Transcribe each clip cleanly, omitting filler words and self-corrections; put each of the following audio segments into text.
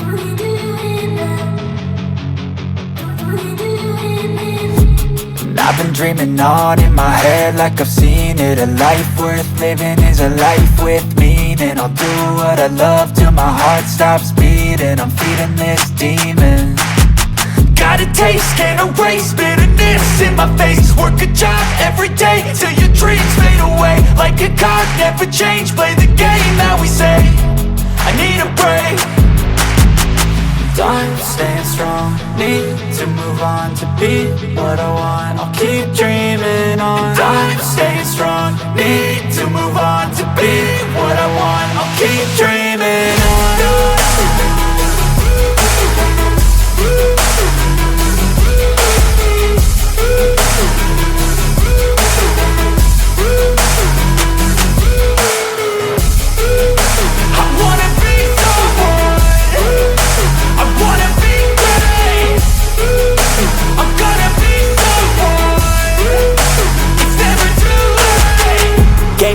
And I've been dreaming on in my head like I've seen it. A life worth living is a life with meaning. I'll do what I love till my heart stops beating. I'm feeding this demon. Got a taste, can't erase bitterness in my face. Work a job every day till your dreams fade away. Like a card, never change, play the game that we say. I need a break. I'm staying strong, need to move on to be what I want. I'll keep dreaming on. I'm staying strong, need to move on to be what I want. I'll keep dreaming on.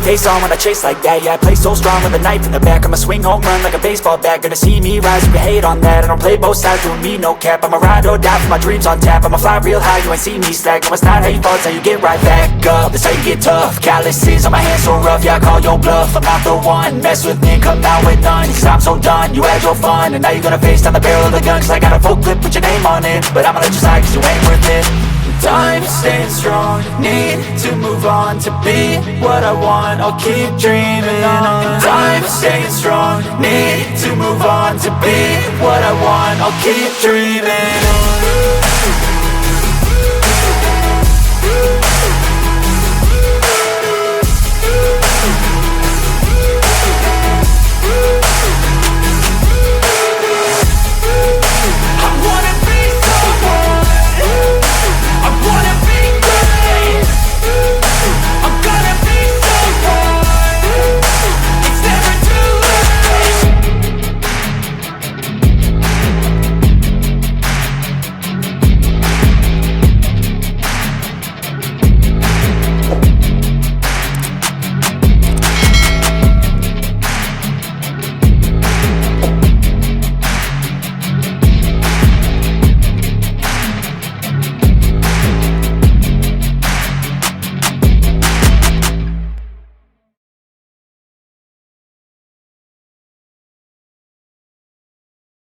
Face on when I chase like that. Yeah, I play so strong with a knife in the back. I'ma swing home run like a baseball bat. Gonna see me rise, you can hate on that. I don't play both sides, doing me no cap. I'ma ride or die for my dreams on tap. I'ma fly real high, you ain't see me slack. No, it's not how you fall, it's how you get right back up. That's how you get tough. Calluses on my hands so rough, yeah, I call your bluff. I'm not the one, mess with me, come out with none. Cause I'm so done, you had your fun. And now you're gonna face down the barrel of the gun. Cause I got a full clip, put your name on it. But I'ma let you slide cause you ain't worth it. I'm staying strong, need to move on to be what I want. I'll keep dreaming on. I'm staying strong, need to move on to be what I want. I'll keep dreaming on.